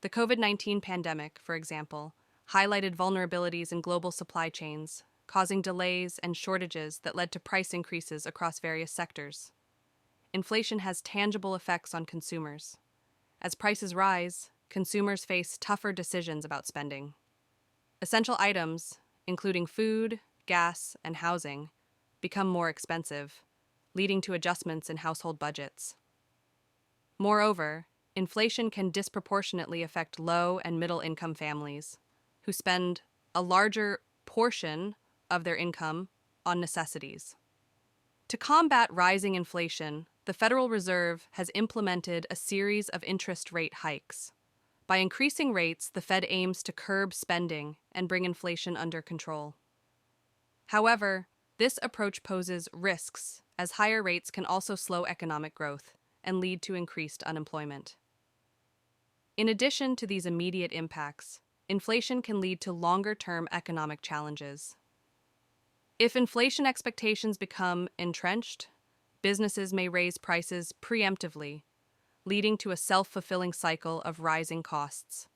The COVID-19 pandemic, for example, highlighted vulnerabilities in global supply chains, causing delays and shortages that led to price increases across various sectors. Inflation has tangible effects on consumers. As prices rise, consumers face tougher decisions about spending. Essential items, including food, gas, and housing, become more expensive, leading to adjustments in household budgets. Moreover, inflation can disproportionately affect low and middle income families, who spend a larger portion of their income on necessities. To combat rising inflation, the Federal Reserve has implemented a series of interest rate hikes. By increasing rates, the Fed aims to curb spending and bring inflation under control. However, this approach poses risks, as higher rates can also slow economic growth and lead to increased unemployment. In addition to these immediate impacts, inflation can lead to longer-term economic challenges. If inflation expectations become entrenched, businesses may raise prices preemptively, leading to a self-fulfilling cycle of rising costs.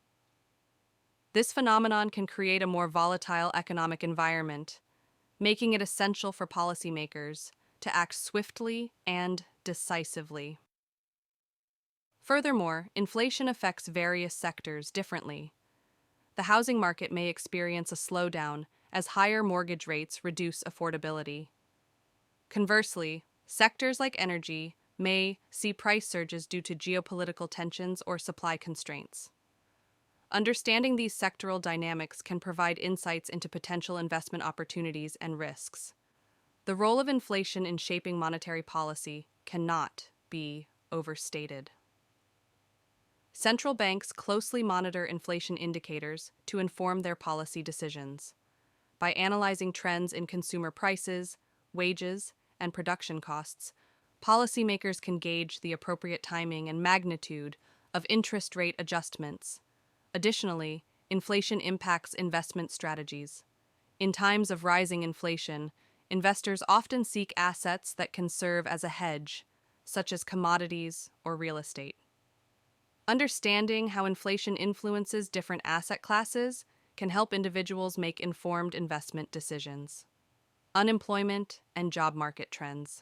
This phenomenon can create a more volatile economic environment, making it essential for policymakers to act swiftly and decisively. Furthermore, inflation affects various sectors differently. The housing market may experience a slowdown as higher mortgage rates reduce affordability. Conversely, sectors like energy may see price surges due to geopolitical tensions or supply constraints. Understanding these sectoral dynamics can provide insights into potential investment opportunities and risks. The role of inflation in shaping monetary policy cannot be overstated. Central banks closely monitor inflation indicators to inform their policy decisions. By analyzing trends in consumer prices, wages, and production costs, policymakers can gauge the appropriate timing and magnitude of interest rate adjustments. Additionally, inflation impacts investment strategies. In times of rising inflation, investors often seek assets that can serve as a hedge, such as commodities or real estate. Understanding how inflation influences different asset classes can help individuals make informed investment decisions. Unemployment and job market trends.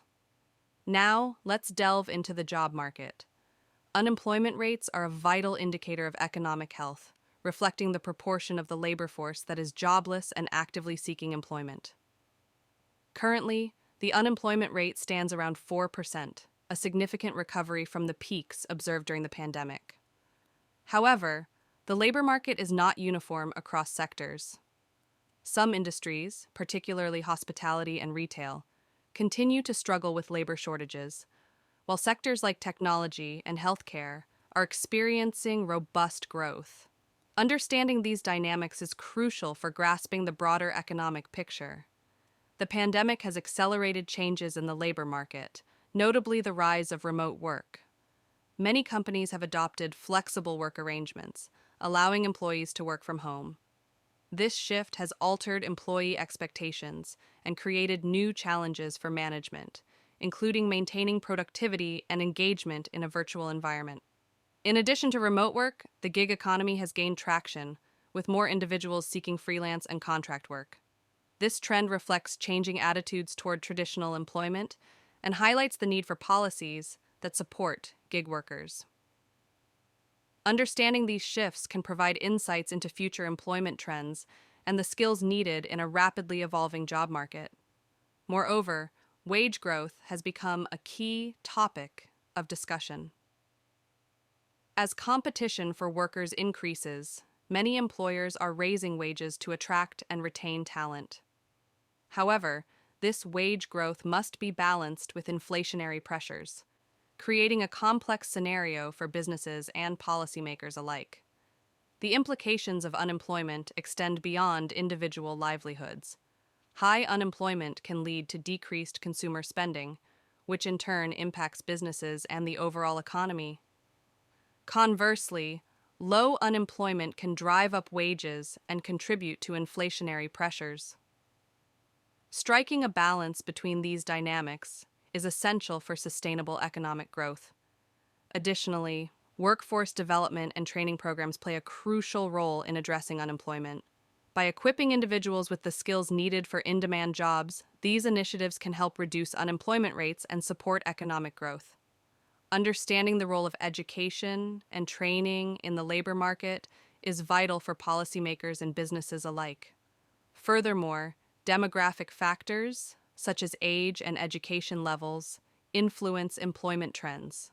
Now, let's delve into the job market. Unemployment rates are a vital indicator of economic health, reflecting the proportion of the labor force that is jobless and actively seeking employment. Currently, the unemployment rate stands around 4%, a significant recovery from the peaks observed during the pandemic. However, the labor market is not uniform across sectors. Some industries, particularly hospitality and retail, continue to struggle with labor shortages, while sectors like technology and healthcare are experiencing robust growth. Understanding these dynamics is crucial for grasping the broader economic picture. The pandemic has accelerated changes in the labor market, notably the rise of remote work. Many companies have adopted flexible work arrangements, allowing employees to work from home. This shift has altered employee expectations and created new challenges for management, including maintaining productivity and engagement in a virtual environment. In addition to remote work, the gig economy has gained traction, with more individuals seeking freelance and contract work. This trend reflects changing attitudes toward traditional employment and highlights the need for policies that support gig workers. Understanding these shifts can provide insights into future employment trends and the skills needed in a rapidly evolving job market. Moreover, wage growth has become a key topic of discussion. As competition for workers increases, many employers are raising wages to attract and retain talent. However, this wage growth must be balanced with inflationary pressures, creating a complex scenario for businesses and policymakers alike. The implications of unemployment extend beyond individual livelihoods. High unemployment can lead to decreased consumer spending, which in turn impacts businesses and the overall economy. Conversely, low unemployment can drive up wages and contribute to inflationary pressures. Striking a balance between these dynamics is essential for sustainable economic growth. Additionally, Workforce development and training programs play a crucial role in addressing unemployment. By equipping individuals with the skills needed for in demand jobs, these initiatives can help reduce unemployment rates and support economic growth. Understanding the role of education and training in the labor market is vital for policymakers and businesses alike. Furthermore, demographic factors, such as age and education levels, influence employment trends.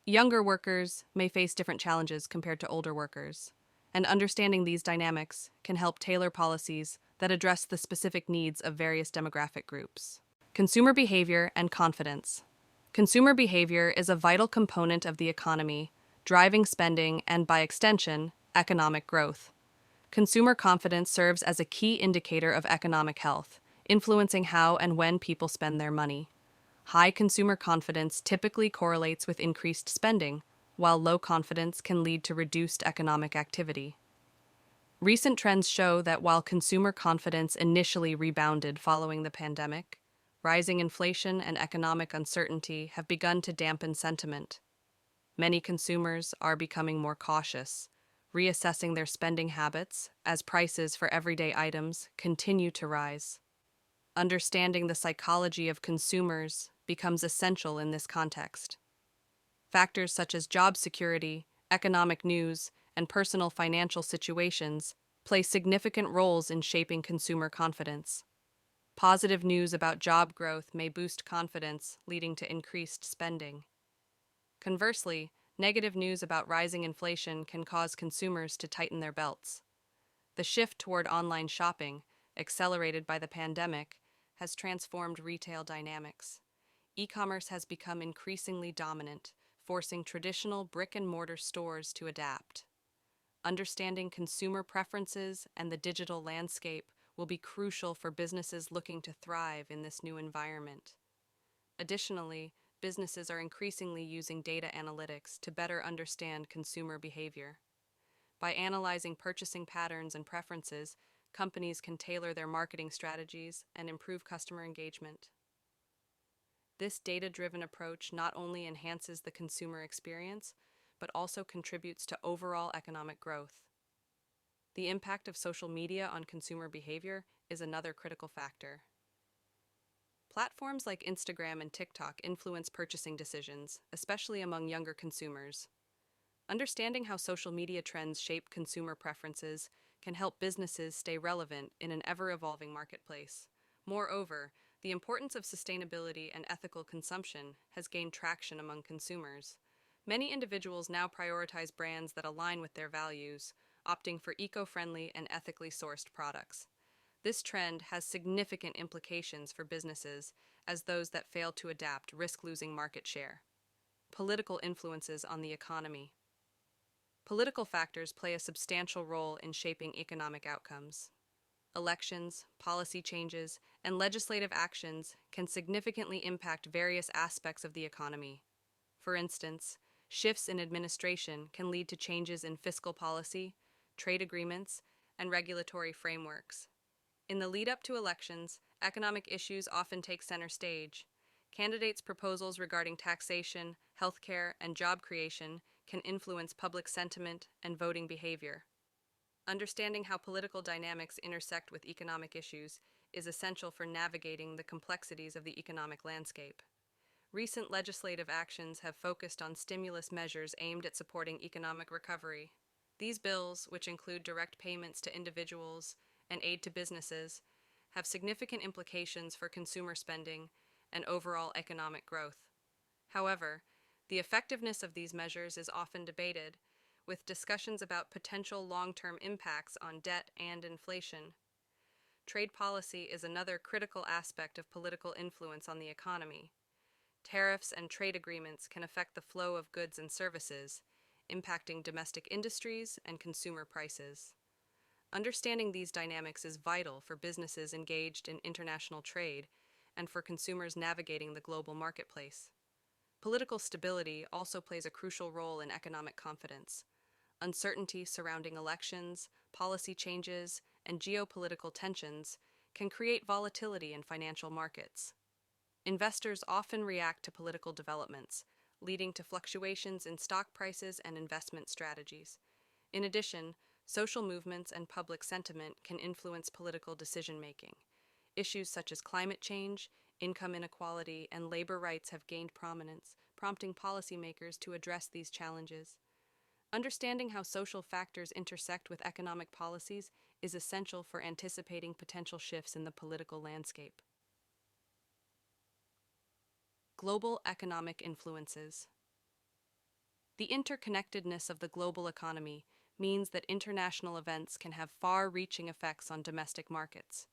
Younger workers may face different challenges compared to older workers, and understanding these dynamics can help tailor policies that address the specific needs of various demographic groups. Consumer behavior and confidence. Consumer behavior is a vital component of the economy, driving spending and, by extension, economic growth. Consumer confidence serves as a key indicator of economic health, influencing how and when people spend their money. High consumer confidence typically correlates with increased spending, while low confidence can lead to reduced economic activity. Recent trends show that while consumer confidence initially rebounded following the pandemic, rising inflation and economic uncertainty have begun to dampen sentiment. Many consumers are becoming more cautious, reassessing their spending habits as prices for everyday items continue to rise. Understanding the psychology of consumers becomes essential in this context. Factors such as job security, economic news, and personal financial situations play significant roles in shaping consumer confidence. Positive news about job growth may boost confidence, leading to increased spending. Conversely, negative news about rising inflation can cause consumers to tighten their belts. The shift toward online shopping, accelerated by the pandemic, has transformed retail dynamics. E-commerce has become increasingly dominant, forcing traditional brick-and-mortar stores to adapt. Understanding consumer preferences and the digital landscape will be crucial for businesses looking to thrive in this new environment. Additionally, businesses are increasingly using data analytics to better understand consumer behavior. By analyzing purchasing patterns and preferences, companies can tailor their marketing strategies and improve customer engagement. This data-driven approach not only enhances the consumer experience, but also contributes to overall economic growth. The impact of social media on consumer behavior is another critical factor. Platforms like Instagram and TikTok influence purchasing decisions, especially among younger consumers. Understanding how social media trends shape consumer preferences can help businesses stay relevant in an ever-evolving marketplace. Moreover, the importance of sustainability and ethical consumption has gained traction among consumers. Many individuals now prioritize brands that align with their values, opting for eco-friendly and ethically sourced products. This trend has significant implications for businesses, as those that fail to adapt risk losing market share. Political influences on the economy. Political factors play a substantial role in shaping economic outcomes. Elections, policy changes, and legislative actions can significantly impact various aspects of the economy. For instance, shifts in administration can lead to changes in fiscal policy, trade agreements, and regulatory frameworks. In the lead up to elections, economic issues often take center stage. Candidates' proposals regarding taxation, healthcare, and job creation can influence public sentiment and voting behavior. Understanding how political dynamics intersect with economic issues is essential for navigating the complexities of the economic landscape. Recent legislative actions have focused on stimulus measures aimed at supporting economic recovery. These bills, which include direct payments to individuals and aid to businesses, have significant implications for consumer spending and overall economic growth. However, the effectiveness of these measures is often debated, with discussions about potential long-term impacts on debt and inflation. Trade policy is another critical aspect of political influence on the economy. Tariffs and trade agreements can affect the flow of goods and services, impacting domestic industries and consumer prices. Understanding these dynamics is vital for businesses engaged in international trade and for consumers navigating the global marketplace. Political stability also plays a crucial role in economic confidence. Uncertainty surrounding elections, policy changes, and geopolitical tensions can create volatility in financial markets. Investors often react to political developments, leading to fluctuations in stock prices and investment strategies. In addition, social movements and public sentiment can influence political decision making. Issues such as climate change, income inequality, and labor rights have gained prominence, prompting policymakers to address these challenges. Understanding how social factors intersect with economic policies is essential for anticipating potential shifts in the political landscape. Global economic influences. The interconnectedness of the global economy means that international events can have far-reaching effects on domestic markets.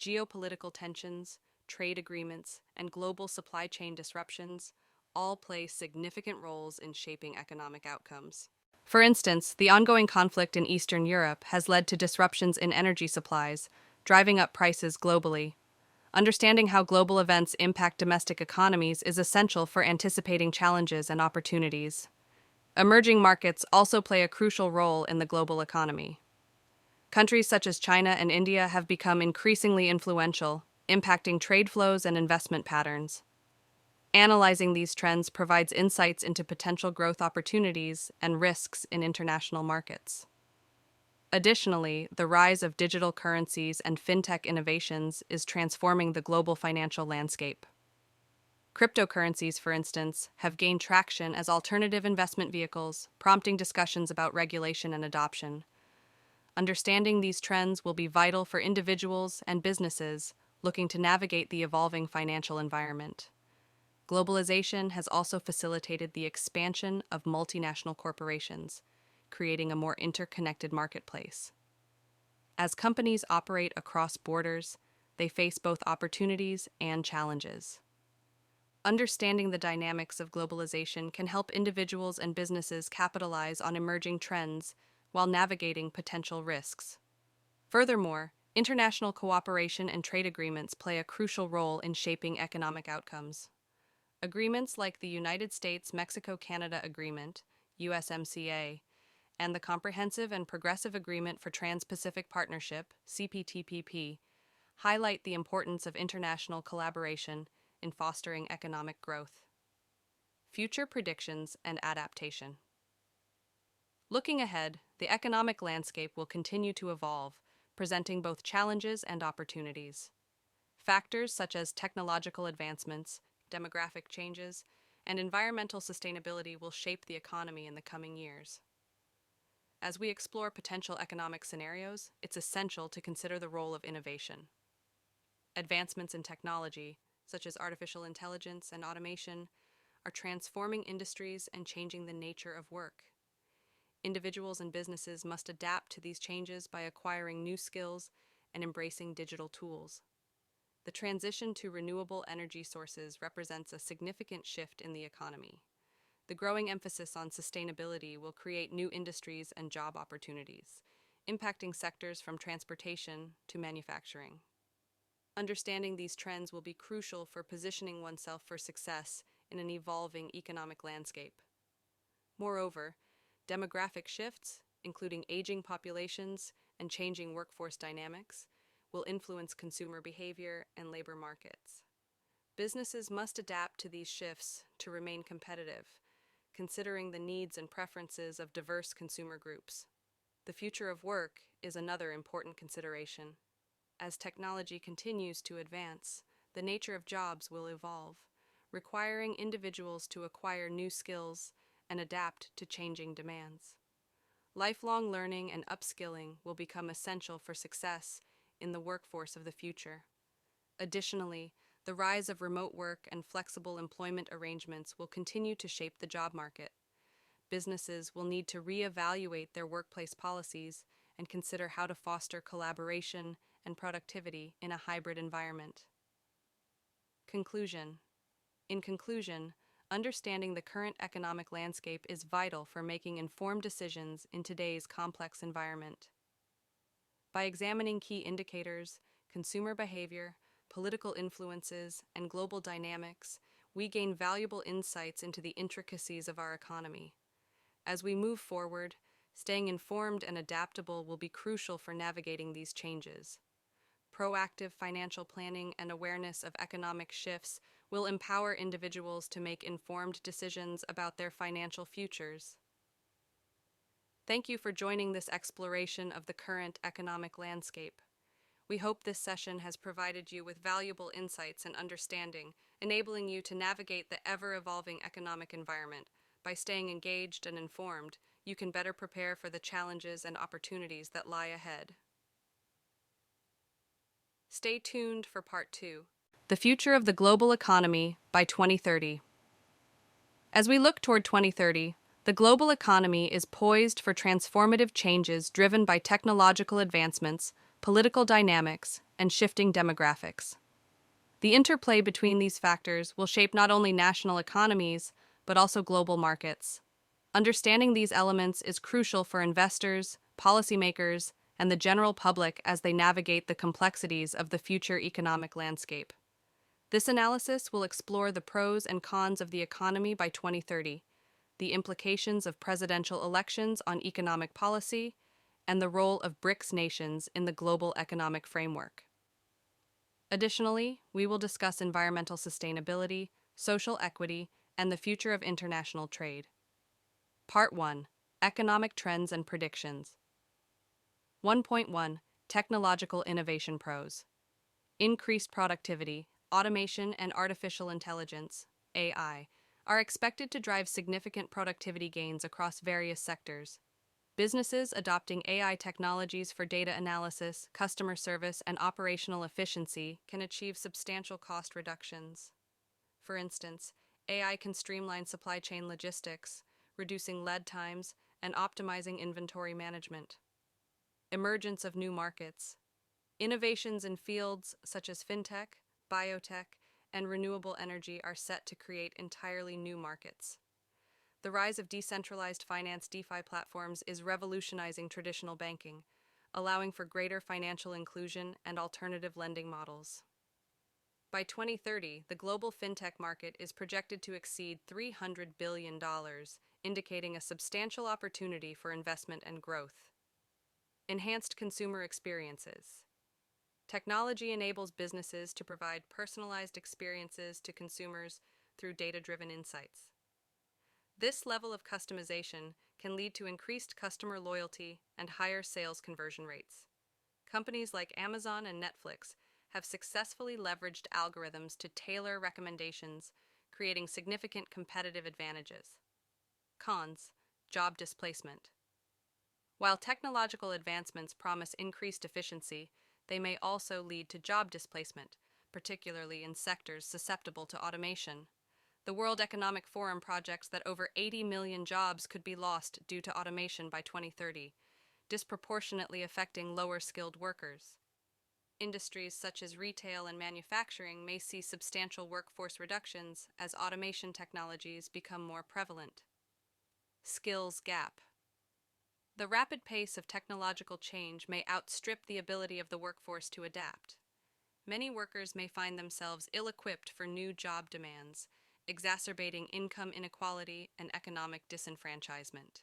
Geopolitical tensions, trade agreements, and global supply chain disruptions all play significant roles in shaping economic outcomes. For instance, the ongoing conflict in Eastern Europe has led to disruptions in energy supplies, driving up prices globally. Understanding how global events impact domestic economies is essential for anticipating challenges and opportunities. Emerging markets also play a crucial role in the global economy. Countries such as China and India have become increasingly influential, impacting trade flows and investment patterns. Analyzing these trends provides insights into potential growth opportunities and risks in international markets. Additionally, the rise of digital currencies and fintech innovations is transforming the global financial landscape. Cryptocurrencies, for instance, have gained traction as alternative investment vehicles, prompting discussions about regulation and adoption. Understanding these trends will be vital for individuals and businesses looking to navigate the evolving financial environment. Globalization has also facilitated the expansion of multinational corporations, creating a more interconnected marketplace. As companies operate across borders, they face both opportunities and challenges. Understanding the dynamics of globalization can help individuals and businesses capitalize on emerging trends while navigating potential risks. Furthermore, international cooperation and trade agreements play a crucial role in shaping economic outcomes. Agreements like the United States-Mexico-Canada Agreement, USMCA, and the Comprehensive and Progressive Agreement for Trans-Pacific Partnership, CPTPP, highlight the importance of international collaboration in fostering economic growth. Future predictions and adaptation. Looking ahead, the economic landscape will continue to evolve, presenting both challenges and opportunities. Factors such as technological advancements, demographic changes, and environmental sustainability will shape the economy in the coming years. As we explore potential economic scenarios, it's essential to consider the role of innovation. Advancements in technology, such as artificial intelligence and automation, are transforming industries and changing the nature of work. Individuals and businesses must adapt to these changes by acquiring new skills and embracing digital tools. The transition to renewable energy sources represents a significant shift in the economy. The growing emphasis on sustainability will create new industries and job opportunities, impacting sectors from transportation to manufacturing. Understanding these trends will be crucial for positioning oneself for success in an evolving economic landscape. Moreover, demographic shifts, including aging populations and changing workforce dynamics, will influence consumer behavior and labor markets. Businesses must adapt to these shifts to remain competitive, considering the needs and preferences of diverse consumer groups. The future of work is another important consideration. As technology continues to advance, the nature of jobs will evolve, requiring individuals to acquire new skills and adapt to changing demands. Lifelong learning and upskilling will become essential for success in the workforce of the future. Additionally, the rise of remote work and flexible employment arrangements will continue to shape the job market. Businesses will need to reevaluate their workplace policies and consider how to foster collaboration and productivity in a hybrid environment. Conclusion. In conclusion, understanding the current economic landscape is vital for making informed decisions in today's complex environment. By examining key indicators, consumer behavior, political influences, and global dynamics, we gain valuable insights into the intricacies of our economy. As we move forward, staying informed and adaptable will be crucial for navigating these changes. Proactive financial planning and awareness of economic shifts will empower individuals to make informed decisions about their financial futures. Thank you for joining this exploration of the current economic landscape. We hope this session has provided you with valuable insights and understanding, enabling you to navigate the ever-evolving economic environment. By staying engaged and informed, you can better prepare for the challenges and opportunities that lie ahead. Stay tuned for Part 2, The Future of the Global Economy by 2030. As we look toward 2030, the global economy is poised for transformative changes driven by technological advancements, political dynamics, and shifting demographics. The interplay between these factors will shape not only national economies, but also global markets. Understanding these elements is crucial for investors, policymakers, and the general public as they navigate the complexities of the future economic landscape. This analysis will explore the pros and cons of the economy by 2030, the implications of presidential elections on economic policy, and the role of BRICS nations in the global economic framework. Additionally, we will discuss environmental sustainability, social equity, and the future of international trade. Part 1. Economic Trends and Predictions. 1.1. Technological Innovation Pros. Increased productivity, automation, and artificial intelligence, AI, are expected to drive significant productivity gains across various sectors. Businesses adopting AI technologies for data analysis, customer service, and operational efficiency can achieve substantial cost reductions. For instance, AI can streamline supply chain logistics, reducing lead times, and optimizing inventory management. Emergence of new markets. Innovations in fields such as fintech, biotech, and renewable energy are set to create entirely new markets. The rise of decentralized finance DeFi platforms is revolutionizing traditional banking, allowing for greater financial inclusion and alternative lending models. By 2030, the global fintech market is projected to exceed $300 billion, indicating a substantial opportunity for investment and growth. Enhanced consumer experiences. Technology enables businesses to provide personalized experiences to consumers through data-driven insights. This level of customization can lead to increased customer loyalty and higher sales conversion rates. Companies like Amazon and Netflix have successfully leveraged algorithms to tailor recommendations, creating significant competitive advantages. Cons: job displacement. While technological advancements promise increased efficiency, they may also lead to job displacement, particularly in sectors susceptible to automation. The World Economic Forum projects that over 80 million jobs could be lost due to automation by 2030, disproportionately affecting lower-skilled workers. Industries such as retail and manufacturing may see substantial workforce reductions as automation technologies become more prevalent. Skills gap. The rapid pace of technological change may outstrip the ability of the workforce to adapt. Many workers may find themselves ill-equipped for new job demands, exacerbating income inequality and economic disenfranchisement.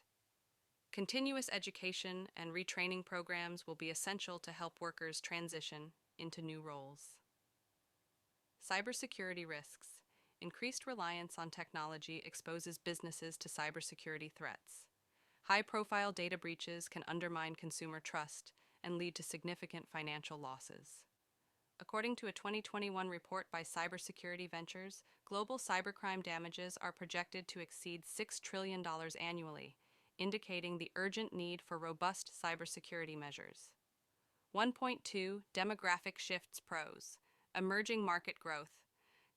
Continuous education and retraining programs will be essential to help workers transition into new roles. Cybersecurity risks. Increased reliance on technology exposes businesses to cybersecurity threats. High-profile data breaches can undermine consumer trust and lead to significant financial losses. According to a 2021 report by Cybersecurity Ventures, global cybercrime damages are projected to exceed $6 trillion annually, indicating the urgent need for robust cybersecurity measures. 1.2 Demographic Shifts Pros. Emerging market growth.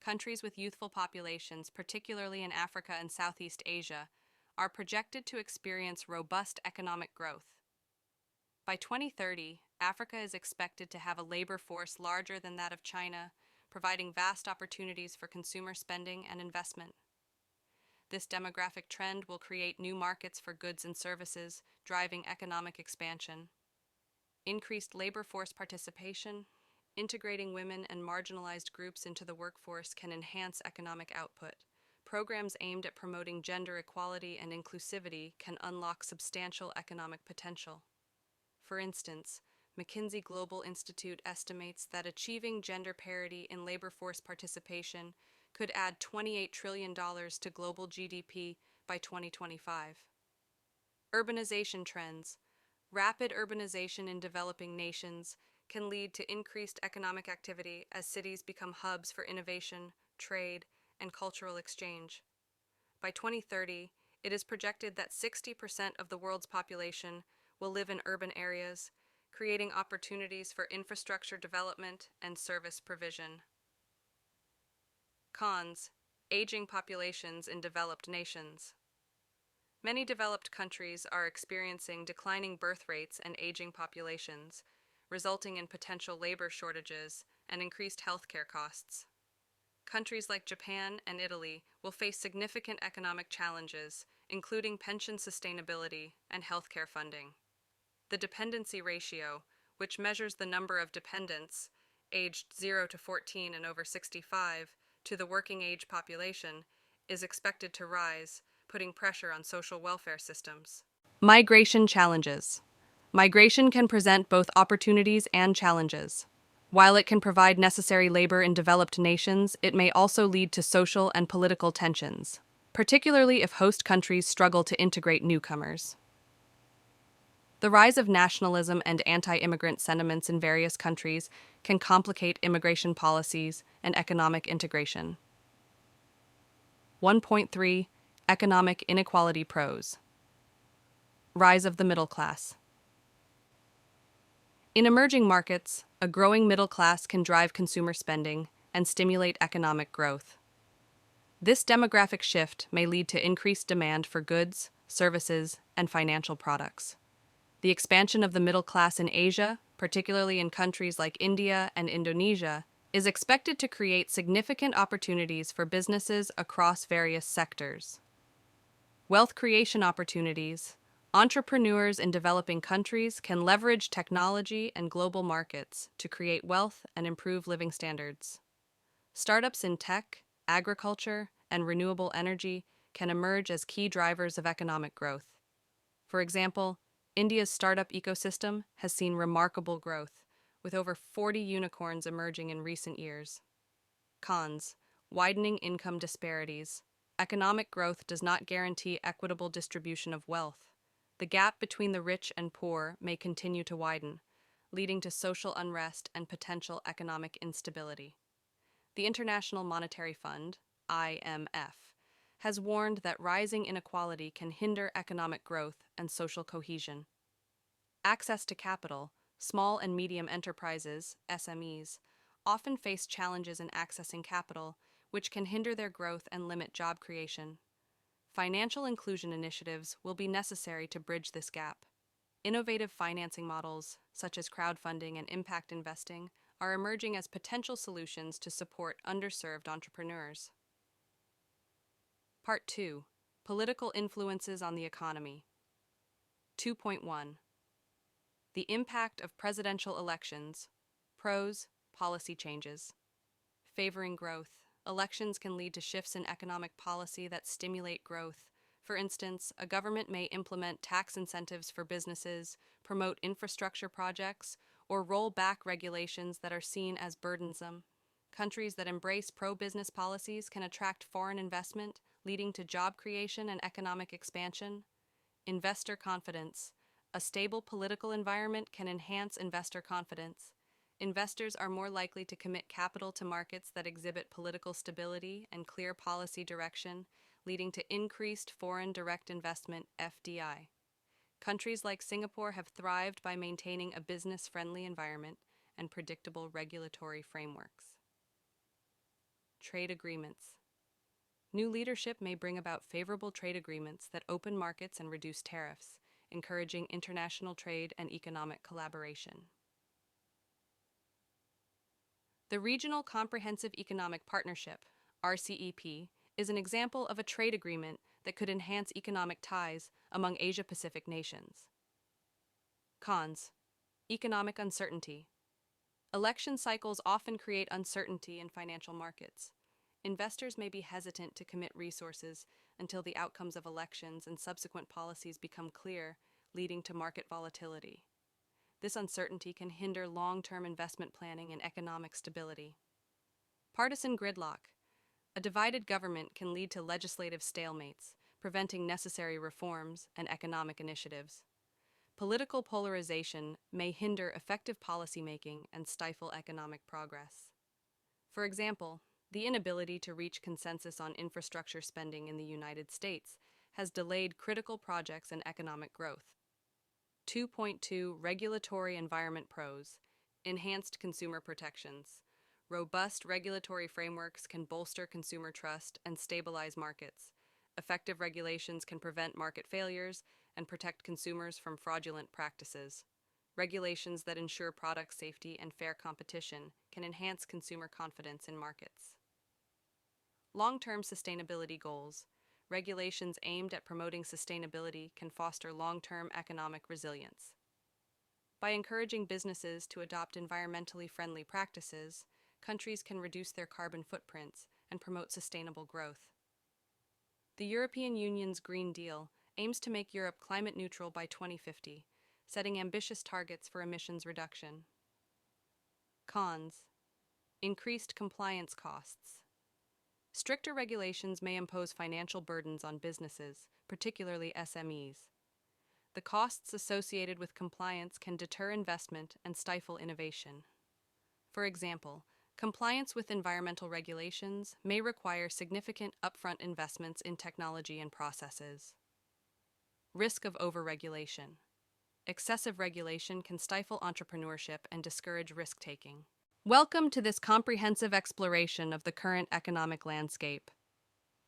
Countries with youthful populations, particularly in Africa and Southeast Asia, are projected to experience robust economic growth. By 2030, Africa is expected to have a labor force larger than that of China, providing vast opportunities for consumer spending and investment. This demographic trend will create new markets for goods and services, driving economic expansion. Increased labor force participation. Integrating women and marginalized groups into the workforce can enhance economic output. Programs aimed at promoting gender equality and inclusivity can unlock substantial economic potential. For instance, McKinsey Global Institute estimates that achieving gender parity in labor force participation could add $28 trillion to global GDP by 2025. Urbanization trends. Rapid urbanization in developing nations can lead to increased economic activity as cities become hubs for innovation, trade, and cultural exchange. By 2030, it is projected that 60% of the world's population will live in urban areas, creating opportunities for infrastructure development and service provision. Cons: aging populations in developed nations. Many developed countries are experiencing declining birth rates and aging populations, resulting in potential labor shortages and increased healthcare costs. Countries like Japan and Italy will face significant economic challenges, including pension sustainability and healthcare funding. The dependency ratio, which measures the number of dependents, aged 0 to 14 and over 65, to the working age population, is expected to rise, putting pressure on social welfare systems. Migration challenges. Migration can present both opportunities and challenges. While it can provide necessary labor in developed nations, it may also lead to social and political tensions, particularly if host countries struggle to integrate newcomers. The rise of nationalism and anti-immigrant sentiments in various countries can complicate immigration policies and economic integration. 1.3 Economic inequality pros. Rise of the middle class. In emerging markets, a growing middle class can drive consumer spending and stimulate economic growth. This demographic shift may lead to increased demand for goods, services, and financial products. The expansion of the middle class in Asia, particularly in countries like India and Indonesia, is expected to create significant opportunities for businesses across various sectors. Wealth creation opportunities. Entrepreneurs in developing countries can leverage technology and global markets to create wealth and improve living standards. Startups in tech, agriculture, and renewable energy can emerge as key drivers of economic growth. For example, India's startup ecosystem has seen remarkable growth, with over 40 unicorns emerging in recent years. Cons: widening income disparities. Economic growth does not guarantee equitable distribution of wealth. The gap between the rich and poor may continue to widen, leading to social unrest and potential economic instability. The International Monetary Fund, IMF, has warned that rising inequality can hinder economic growth and social cohesion. Access to capital. Small and medium enterprises, SMEs, often face challenges in accessing capital, which can hinder their growth and limit job creation. Financial inclusion initiatives will be necessary to bridge this gap. Innovative financing models, such as crowdfunding and impact investing, are emerging as potential solutions to support underserved entrepreneurs. Part 2. Political influences on the economy. 2.1. The impact of presidential elections. Pros: policy changes. Favoring growth. Elections can lead to shifts in economic policy that stimulate growth. For instance, a government may implement tax incentives for businesses, promote infrastructure projects, or roll back regulations that are seen as burdensome. Countries that embrace pro-business policies can attract foreign investment, leading to job creation and economic expansion. Investor confidence. A stable political environment can enhance investor confidence. Investors are more likely to commit capital to markets that exhibit political stability and clear policy direction, leading to increased foreign direct investment (FDI). Countries like Singapore have thrived by maintaining a business-friendly environment and predictable regulatory frameworks. Trade agreements. New leadership may bring about favorable trade agreements that open markets and reduce tariffs, encouraging international trade and economic collaboration. The Regional Comprehensive Economic Partnership, RCEP, is an example of a trade agreement that could enhance economic ties among Asia-Pacific nations. Cons: economic uncertainty. Election cycles often create uncertainty in financial markets. Investors may be hesitant to commit resources until the outcomes of elections and subsequent policies become clear, leading to market volatility. This uncertainty can hinder long-term investment planning and economic stability. Partisan gridlock. A divided government can lead to legislative stalemates, preventing necessary reforms and economic initiatives. Political polarization may hinder effective policymaking and stifle economic progress. For example, the inability to reach consensus on infrastructure spending in the United States has delayed critical projects and economic growth. 2.2 Regulatory Environment Pros: Enhanced consumer protections. Robust regulatory frameworks can bolster consumer trust and stabilize markets. Effective regulations can prevent market failures and protect consumers from fraudulent practices. Regulations that ensure product safety and fair competition can enhance consumer confidence in markets. Long-term sustainability goals. Regulations aimed at promoting sustainability can foster long-term economic resilience. By encouraging businesses to adopt environmentally friendly practices, countries can reduce their carbon footprints and promote sustainable growth. The European Union's Green Deal aims to make Europe climate neutral by 2050, setting ambitious targets for emissions reduction. Cons: increased compliance costs. Stricter regulations may impose financial burdens on businesses, particularly SMEs. The costs associated with compliance can deter investment and stifle innovation. For example, compliance with environmental regulations may require significant upfront investments in technology and processes. Risk of overregulation. Excessive regulation can stifle entrepreneurship and discourage risk-taking. Welcome to this comprehensive exploration of the current economic landscape.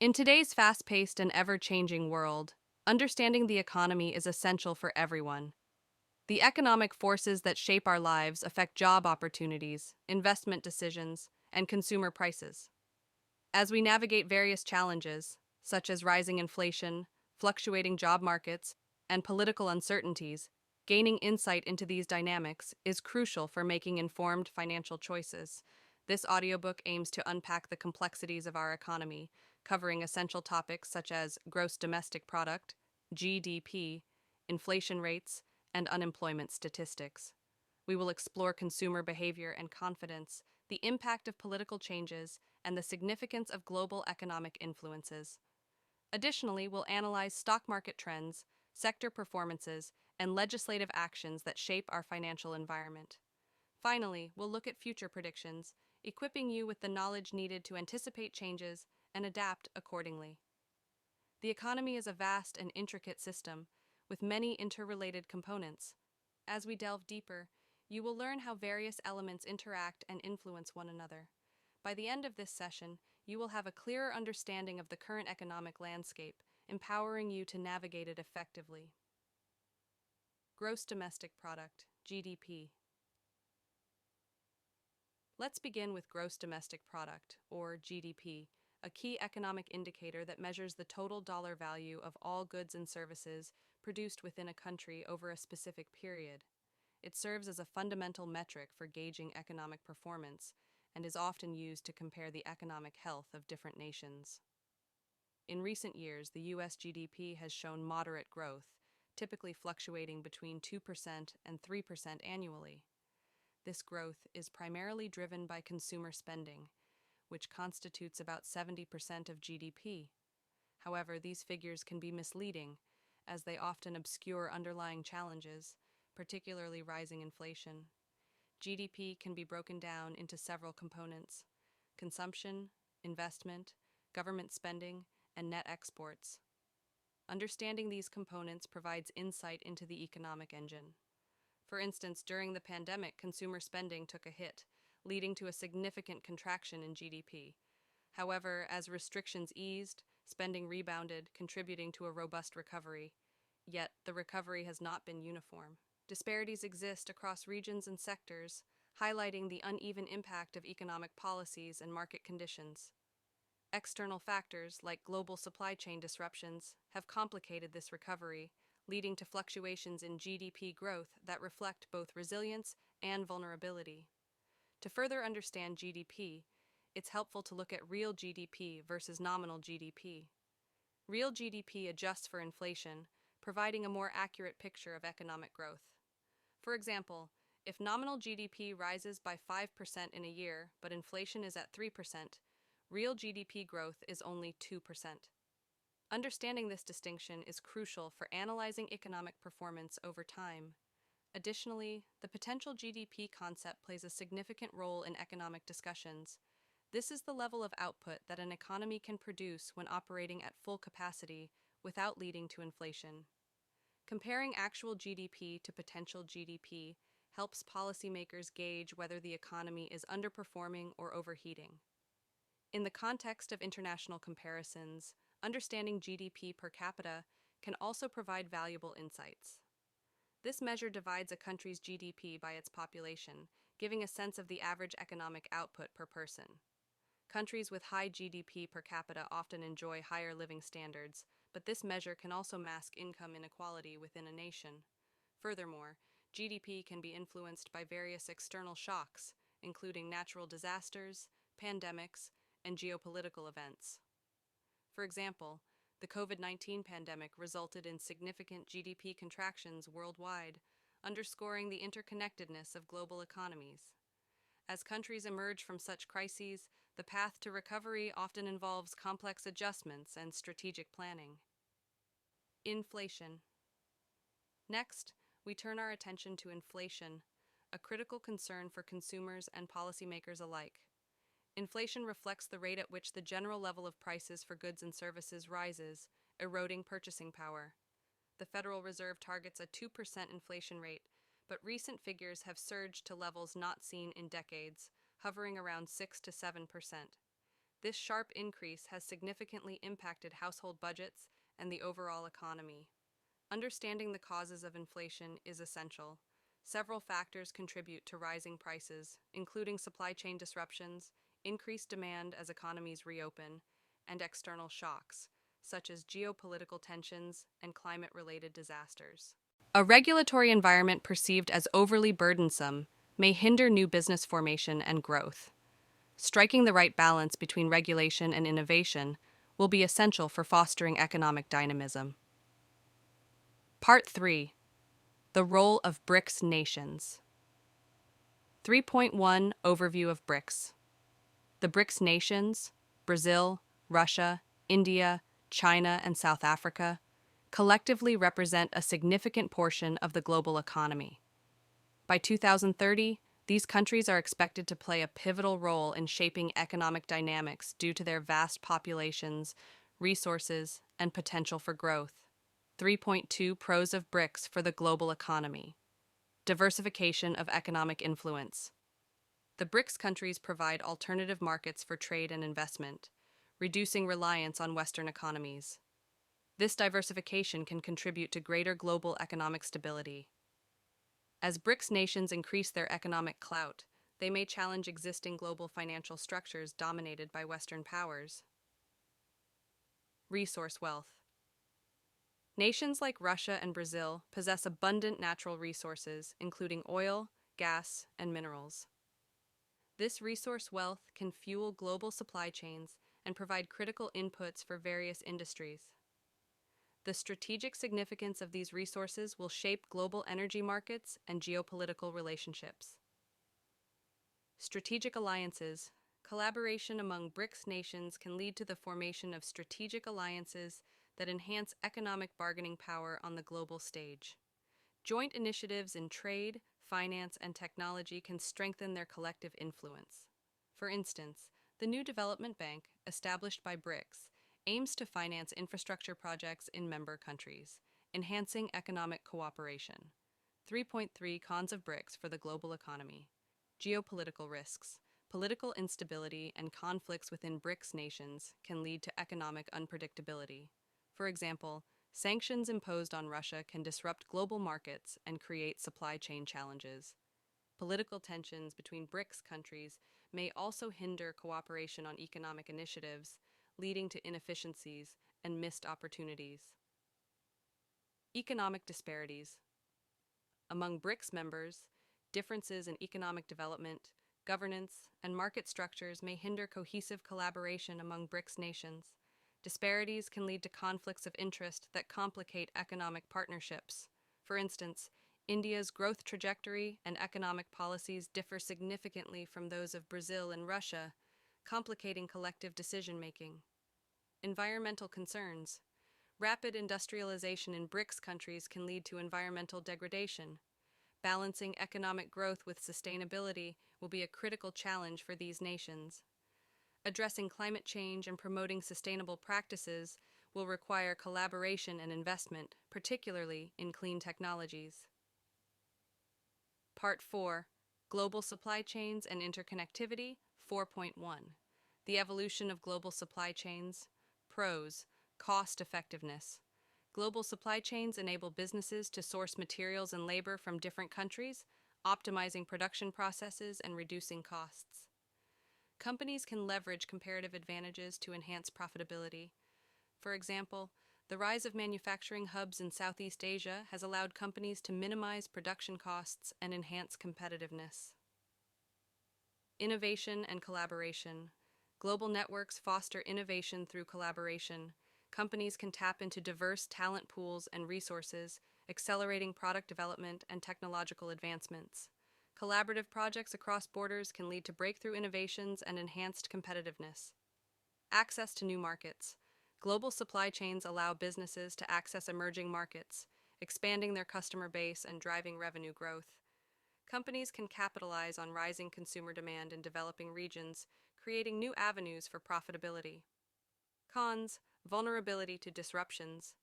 In today's fast-paced and ever-changing world, understanding the economy is essential for everyone. The economic forces that shape our lives affect job opportunities, investment decisions, and consumer prices. As we navigate various challenges, such as rising inflation, fluctuating job markets, and political uncertainties, gaining insight into these dynamics is crucial for making informed financial choices. This audiobook aims to unpack the complexities of our economy, covering essential topics such as gross domestic product, GDP, inflation rates, and unemployment statistics. We will explore consumer behavior and confidence, the impact of political changes, and the significance of global economic influences. Additionally, we'll analyze stock market trends, sector performances, and legislative actions that shape our financial environment. Finally, we'll look at future predictions, equipping you with the knowledge needed to anticipate changes and adapt accordingly. The economy is a vast and intricate system, with many interrelated components. As we delve deeper, you will learn how various elements interact and influence one another. By the end of this session, you will have a clearer understanding of the current economic landscape, empowering you to navigate it effectively. Gross domestic product, GDP. Let's begin with gross domestic product, or GDP, a key economic indicator that measures the total dollar value of all goods and services produced within a country over a specific period. It serves as a fundamental metric for gauging economic performance and is often used to compare the economic health of different nations. In recent years, the U.S. GDP has shown moderate growth, typically fluctuating between 2% and 3% annually. This growth is primarily driven by consumer spending, which constitutes about 70% of GDP. However, these figures can be misleading, as they often obscure underlying challenges, particularly rising inflation. GDP can be broken down into several components: consumption, investment, government spending, and net exports. Understanding these components provides insight into the economic engine. For instance, during the pandemic, consumer spending took a hit, leading to a significant contraction in GDP. However, as restrictions eased, spending rebounded, contributing to a robust recovery. Yet, the recovery has not been uniform. Disparities exist across regions and sectors, highlighting the uneven impact of economic policies and market conditions. External factors, like global supply chain disruptions, have complicated this recovery, leading to fluctuations in GDP growth that reflect both resilience and vulnerability. To further understand GDP, it's helpful to look at real GDP versus nominal GDP. Real GDP adjusts for inflation, providing a more accurate picture of economic growth. For example, if nominal GDP rises by 5% in a year, but inflation is at 3%, real GDP growth is only 2%. Understanding this distinction is crucial for analyzing economic performance over time. Additionally, the potential GDP concept plays a significant role in economic discussions. This is the level of output that an economy can produce when operating at full capacity without leading to inflation. Comparing actual GDP to potential GDP helps policymakers gauge whether the economy is underperforming or overheating. In the context of international comparisons, understanding GDP per capita can also provide valuable insights. This measure divides a country's GDP by its population, giving a sense of the average economic output per person. Countries with high GDP per capita often enjoy higher living standards, but this measure can also mask income inequality within a nation. Furthermore, GDP can be influenced by various external shocks, including natural disasters, pandemics, and geopolitical events. For example, the COVID-19 pandemic resulted in significant GDP contractions worldwide, underscoring the interconnectedness of global economies. As countries emerge from such crises, the path to recovery often involves complex adjustments and strategic planning. Inflation. Next, we turn our attention to inflation, a critical concern for consumers and policymakers alike. Inflation reflects the rate at which the general level of prices for goods and services rises, eroding purchasing power. The Federal Reserve targets a 2% inflation rate, but recent figures have surged to levels not seen in decades, hovering around 6 to 7%. This sharp increase has significantly impacted household budgets and the overall economy. Understanding the causes of inflation is essential. Several factors contribute to rising prices, including supply chain disruptions, increased demand as economies reopen, and external shocks, such as geopolitical tensions and climate-related disasters. A regulatory environment perceived as overly burdensome may hinder new business formation and growth. Striking the right balance between regulation and innovation will be essential for fostering economic dynamism. Part 3. The role of BRICS nations. 3.1 Overview of BRICS. The BRICS nations, Brazil, Russia, India, China, and South Africa, collectively represent a significant portion of the global economy. By 2030, these countries are expected to play a pivotal role in shaping economic dynamics due to their vast populations, resources, and potential for growth. 3.2 Pros of BRICS for the global economy. Diversification of economic influence. The BRICS countries provide alternative markets for trade and investment, reducing reliance on Western economies. This diversification can contribute to greater global economic stability. As BRICS nations increase their economic clout, they may challenge existing global financial structures dominated by Western powers. Resource wealth. Nations like Russia and Brazil possess abundant natural resources, including oil, gas, and minerals. This resource wealth can fuel global supply chains and provide critical inputs for various industries. The strategic significance of these resources will shape global energy markets and geopolitical relationships. Strategic alliances. Collaboration among BRICS nations can lead to the formation of strategic alliances that enhance economic bargaining power on the global stage. Joint initiatives in trade, finance, and technology can strengthen their collective influence. For instance, the new development bank, established by BRICS, aims to finance infrastructure projects in member countries, enhancing economic cooperation. 3.3 Cons of BRICS for the global economy. Geopolitical risks. Political instability and conflicts within BRICS nations can lead to economic unpredictability. For example, sanctions imposed on Russia can disrupt global markets and create supply chain challenges. Political tensions between BRICS countries may also hinder cooperation on economic initiatives, leading to inefficiencies and missed opportunities. Economic disparities. Among BRICS members, differences in economic development, governance, and market structures may hinder cohesive collaboration among BRICS nations. Disparities can lead to conflicts of interest that complicate economic partnerships. For instance, India's growth trajectory and economic policies differ significantly from those of Brazil and Russia. complicating collective decision-making. Environmental concerns. Rapid industrialization in BRICS countries can lead to environmental degradation. Balancing economic growth with sustainability will be a critical challenge for these nations. Addressing climate change and promoting sustainable practices will require collaboration and investment, particularly in clean technologies. Part 4. Global Supply Chains and Interconnectivity 4.1. The Evolution of Global Supply Chains. Pros. Cost effectiveness. Global supply chains enable businesses to source materials and labor from different countries, optimizing production processes and reducing costs. Companies can leverage comparative advantages to enhance profitability. For example, the rise of manufacturing hubs in Southeast Asia has allowed companies to minimize production costs and enhance competitiveness. Innovation and collaboration. Global networks foster innovation through collaboration. Companies can tap into diverse talent pools and resources, accelerating product development and technological advancements. Collaborative projects across borders can lead to breakthrough innovations and enhanced competitiveness. Access to new markets. Global supply chains allow businesses to access emerging markets, expanding their customer base and driving revenue growth. Companies can capitalize on rising consumer demand in developing regions, creating new avenues for profitability. Cons. Vulnerability to disruptions.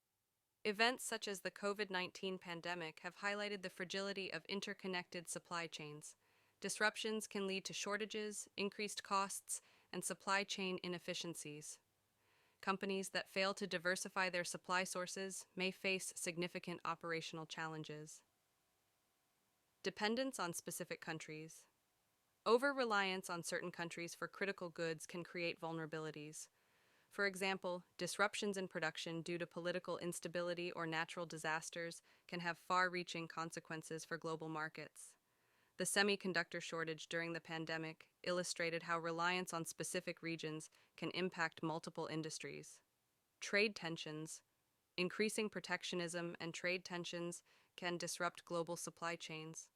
Events such as the COVID-19 pandemic have highlighted the fragility of interconnected supply chains. Disruptions can lead to shortages, increased costs, and supply chain inefficiencies. Companies that fail to diversify their supply sources may face significant operational challenges. Dependence on specific countries. Over-reliance on certain countries for critical goods can create vulnerabilities. For example, disruptions in production due to political instability or natural disasters can have far-reaching consequences for global markets. The semiconductor shortage during the pandemic illustrated how reliance on specific regions can impact multiple industries. Trade tensions. Increasing protectionism and trade tensions can disrupt global supply chains.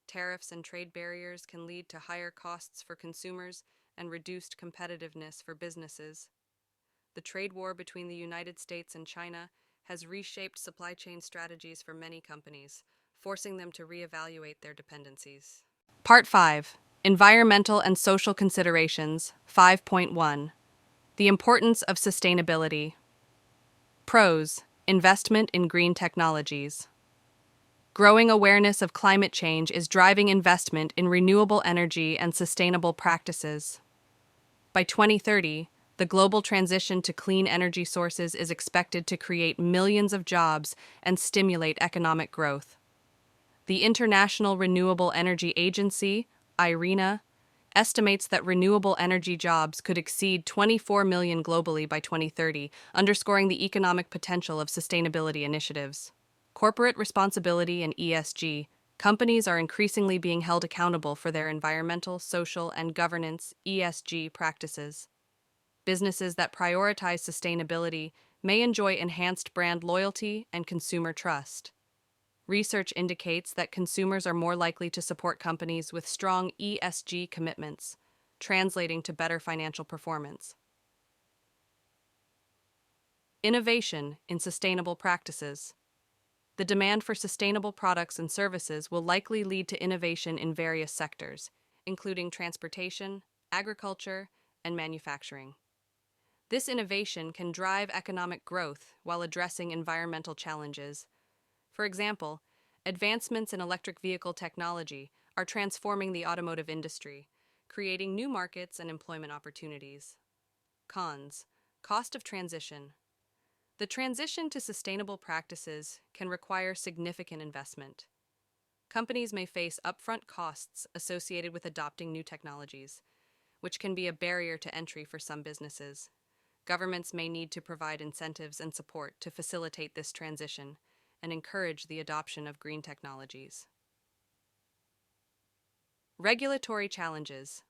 Tariffs and trade barriers can lead to higher costs for consumers and reduced competitiveness for businesses. The trade war between the United States and China has reshaped supply chain strategies for many companies, forcing them to reevaluate their dependencies. Part 5. Environmental and Social Considerations 5.1. The Importance of Sustainability. Pros. Investment in green technologies. Growing awareness of climate change is driving investment in renewable energy and sustainable practices. By 2030, the global transition to clean energy sources is expected to create millions of jobs and stimulate economic growth. The International Renewable Energy Agency, IRENA, estimates that renewable energy jobs could exceed 24 million globally by 2030, underscoring the economic potential of sustainability initiatives. Corporate responsibility and ESG. Companies are increasingly being held accountable for their environmental, social, and governance (ESG) practices. Businesses that prioritize sustainability may enjoy enhanced brand loyalty and consumer trust. Research indicates that consumers are more likely to support companies with strong ESG commitments, translating to better financial performance. Innovation in sustainable practices. The demand for sustainable products and services will likely lead to innovation in various sectors, including transportation, agriculture, and manufacturing. This innovation can drive economic growth while addressing environmental challenges. For example, advancements in electric vehicle technology are transforming the automotive industry, creating new markets and employment opportunities. Cons. Cost of transition. The transition to sustainable practices can require significant investment. Companies may face upfront costs associated with adopting new technologies, which can be a barrier to entry for some businesses. Governments may need to provide incentives and support to facilitate this transition and encourage the adoption of green technologies. Regulatory challenges.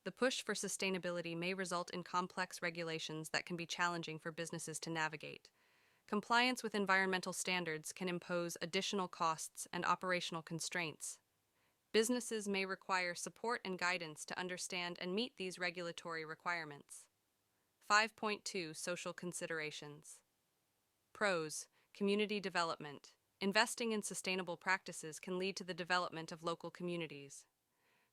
The push for sustainability may result in complex regulations that can be challenging for businesses to navigate. Compliance with environmental standards can impose additional costs and operational constraints. Businesses may require support and guidance to understand and meet these regulatory requirements. 5.2 Social considerations. Pros: community development. Investing in sustainable practices can lead to the development of local communities.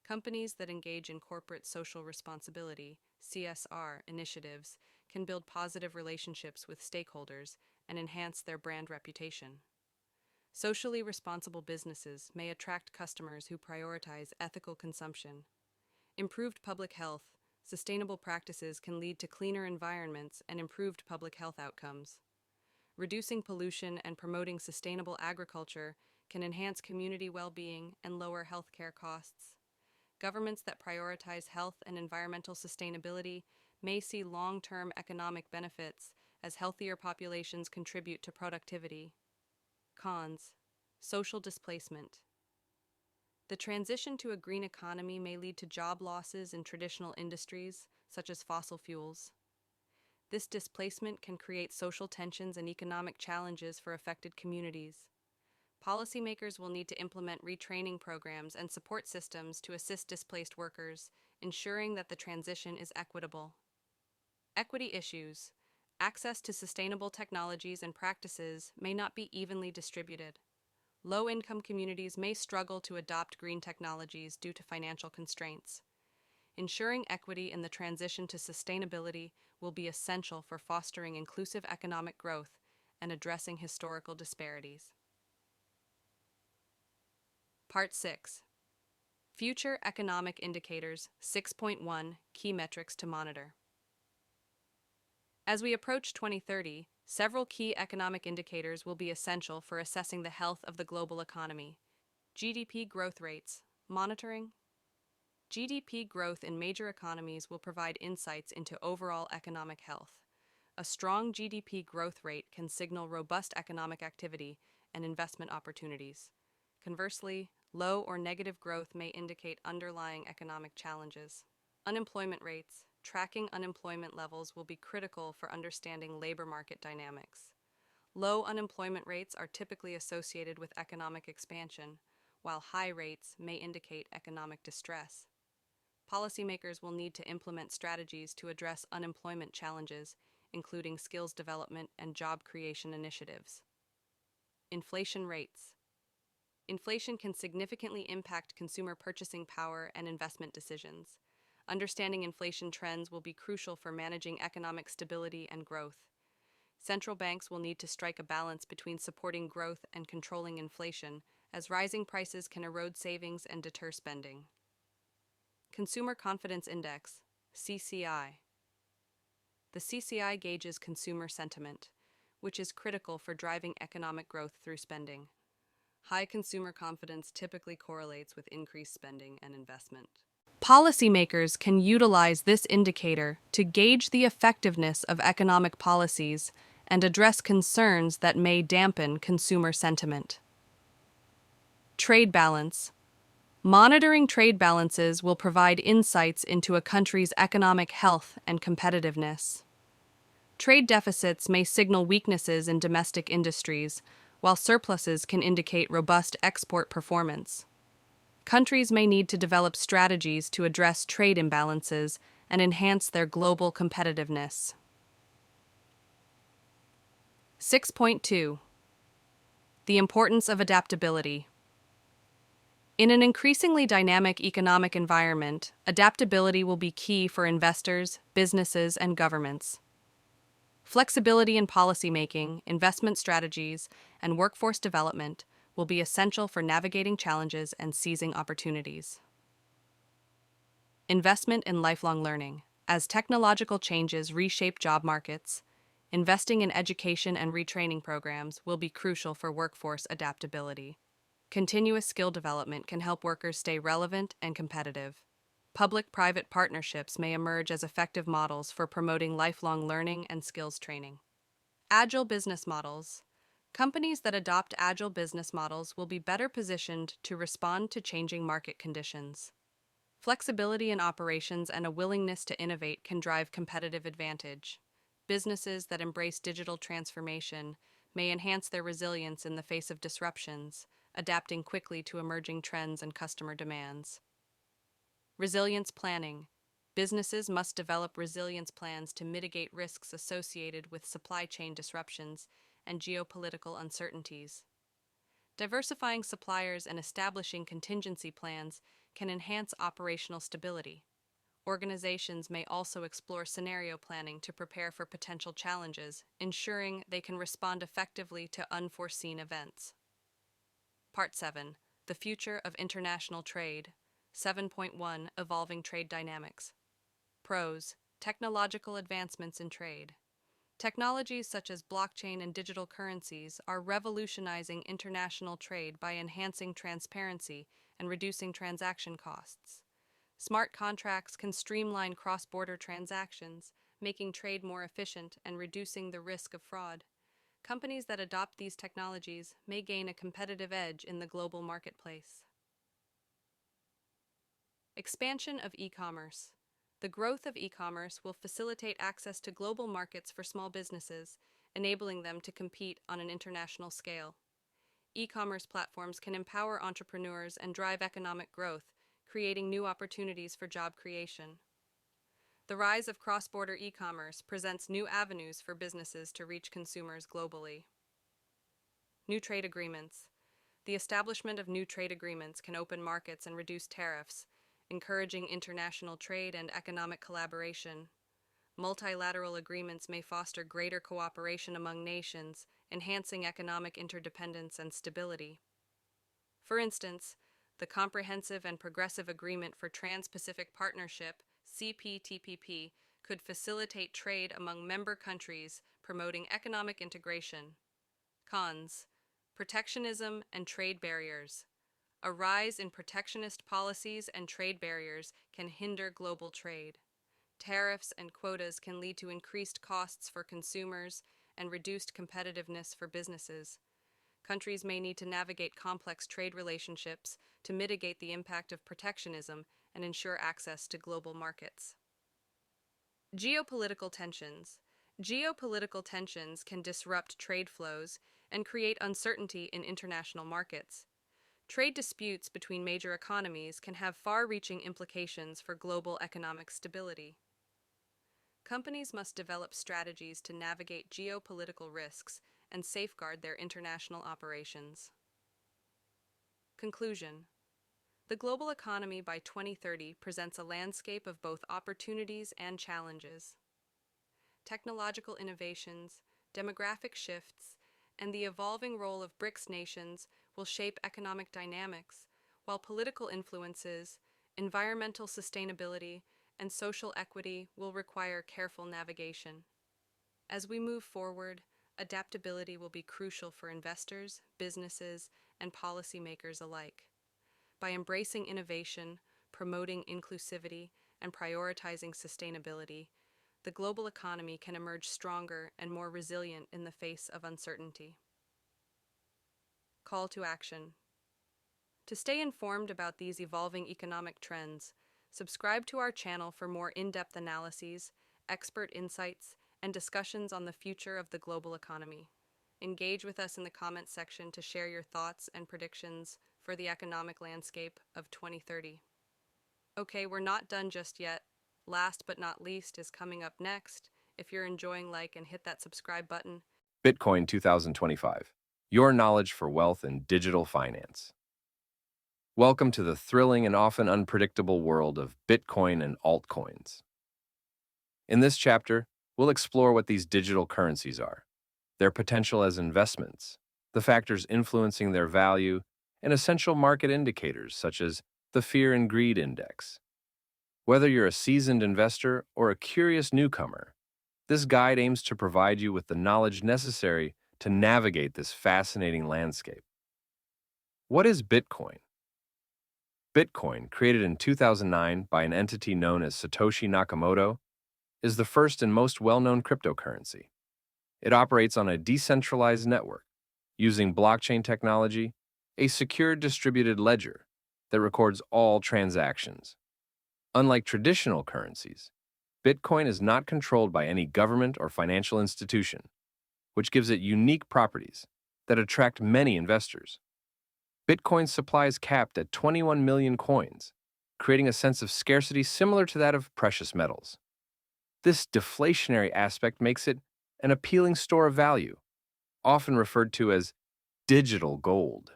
Companies that engage in corporate social responsibility (CSR) initiatives can build positive relationships with stakeholders and enhance their brand reputation. Socially responsible businesses may attract customers who prioritize ethical consumption. Improved public health. Sustainable practices can lead to cleaner environments and improved public health outcomes. Reducing pollution and promoting sustainable agriculture can enhance community well-being and lower healthcare costs. Governments that prioritize health and environmental sustainability may see long-term economic benefits as healthier populations contribute to productivity. Cons: social displacement. The transition to a green economy may lead to job losses in traditional industries, such as fossil fuels. This displacement can create social tensions and economic challenges for affected communities. Policymakers will need to implement retraining programs and support systems to assist displaced workers, ensuring that the transition is equitable. Equity issues. Access to sustainable technologies and practices may not be evenly distributed. Low-income communities may struggle to adopt green technologies due to financial constraints. Ensuring equity in the transition to sustainability will be essential for fostering inclusive economic growth and addressing historical disparities. Part 6. Future Economic Indicators 6.1 Key Metrics to Monitor. As we approach 2030, several key economic indicators will be essential for assessing the health of the global economy. GDP growth rates. Monitoring. GDP growth in major economies will provide insights into overall economic health. A strong GDP growth rate can signal robust economic activity and investment opportunities. Conversely, low or negative growth may indicate underlying economic challenges. Unemployment rates. Tracking unemployment levels will be critical for understanding labor market dynamics. Low unemployment rates are typically associated with economic expansion, while high rates may indicate economic distress. Policymakers will need to implement strategies to address unemployment challenges, including skills development and job creation initiatives. Inflation rates. Inflation can significantly impact consumer purchasing power and investment decisions. Understanding inflation trends will be crucial for managing economic stability and growth. Central banks will need to strike a balance between supporting growth and controlling inflation, as rising prices can erode savings and deter spending. Consumer Confidence Index, CCI. The CCI gauges consumer sentiment, which is critical for driving economic growth through spending. High consumer confidence typically correlates with increased spending and investment. Policymakers can utilize this indicator to gauge the effectiveness of economic policies and address concerns that may dampen consumer sentiment. Trade balance. Monitoring trade balances will provide insights into a country's economic health and competitiveness. Trade deficits may signal weaknesses in domestic industries, while surpluses can indicate robust export performance. Countries may need to develop strategies to address trade imbalances and enhance their global competitiveness. 6.2. The importance of adaptability. In an increasingly dynamic economic environment, adaptability will be key for investors, businesses, and governments. Flexibility in policymaking, investment strategies, and workforce development will be essential for navigating challenges and seizing opportunities. Investment in lifelong learning. As technological changes reshape job markets, investing in education and retraining programs will be crucial for workforce adaptability. Continuous skill development can help workers stay relevant and competitive. Public-private partnerships may emerge as effective models for promoting lifelong learning and skills training. Agile business models. Companies that adopt agile business models will be better positioned to respond to changing market conditions. Flexibility in operations and a willingness to innovate can drive competitive advantage. Businesses that embrace digital transformation may enhance their resilience in the face of disruptions, adapting quickly to emerging trends and customer demands. Resilience planning. Businesses must develop resilience plans to mitigate risks associated with supply chain disruptions and geopolitical uncertainties. Diversifying suppliers and establishing contingency plans can enhance operational stability. Organizations may also explore scenario planning to prepare for potential challenges, ensuring they can respond effectively to unforeseen events. Part 7. The Future of International Trade. 7.1 Evolving Trade Dynamics. Pros: technological advancements in trade. Technologies such as blockchain and digital currencies are revolutionizing international trade by enhancing transparency and reducing transaction costs. Smart contracts can streamline cross-border transactions, making trade more efficient and reducing the risk of fraud. Companies that adopt these technologies may gain a competitive edge in the global marketplace. Expansion of e-commerce. The growth of e-commerce will facilitate access to global markets for small businesses, enabling them to compete on an international scale. E-commerce platforms can empower entrepreneurs and drive economic growth, creating new opportunities for job creation. The rise of cross-border e-commerce presents new avenues for businesses to reach consumers globally. New trade agreements. The establishment of new trade agreements can open markets and reduce tariffs, encouraging international trade and economic collaboration. Multilateral agreements may foster greater cooperation among nations, enhancing economic interdependence and stability. For instance, the Comprehensive and Progressive Agreement for Trans-Pacific Partnership, CPTPP, could facilitate trade among member countries, promoting economic integration. Cons: protectionism and trade barriers. A rise in protectionist policies and trade barriers can hinder global trade. Tariffs and quotas can lead to increased costs for consumers and reduced competitiveness for businesses. Countries may need to navigate complex trade relationships to mitigate the impact of protectionism and ensure access to global markets. Geopolitical tensions. Geopolitical tensions can disrupt trade flows and create uncertainty in international markets. Trade disputes between major economies can have far-reaching implications for global economic stability. Companies must develop strategies to navigate geopolitical risks and safeguard their international operations. Conclusion. The global economy by 2030 presents a landscape of both opportunities and challenges. Technological innovations, demographic shifts, and the evolving role of BRICS nations will shape economic dynamics, while political influences, environmental sustainability, and social equity will require careful navigation. As we move forward, adaptability will be crucial for investors, businesses, and policymakers alike. By embracing innovation, promoting inclusivity, and prioritizing sustainability, the global economy can emerge stronger and more resilient in the face of uncertainty. Call to action. To stay informed about these evolving economic trends, subscribe to our channel for more in-depth analyses, expert insights, and discussions on the future of the global economy. Engage with us in the comments section to share your thoughts and predictions for the economic landscape of 2030. Okay, we're not done just yet. Last but not least is coming up next. If you're enjoying, like and hit that subscribe button. Bitcoin 2025. Your knowledge for wealth and digital finance. Welcome to the thrilling and often unpredictable world of Bitcoin and altcoins. In this chapter, we'll explore what these digital currencies are, their potential as investments, the factors influencing their value, and essential market indicators such as the Fear and Greed Index. Whether you're a seasoned investor or a curious newcomer, this guide aims to provide you with the knowledge necessary to navigate this fascinating landscape. What is Bitcoin? Bitcoin, created in 2009 by an entity known as Satoshi Nakamoto, is the first and most well-known cryptocurrency. It operates on a decentralized network, using blockchain technology, a secure distributed ledger that records all transactions. Unlike traditional currencies, Bitcoin is not controlled by any government or financial institution, which gives it unique properties that attract many investors. Bitcoin's supply is capped at 21 million coins, creating a sense of scarcity similar to that of precious metals. This deflationary aspect makes it an appealing store of value, often referred to as digital gold.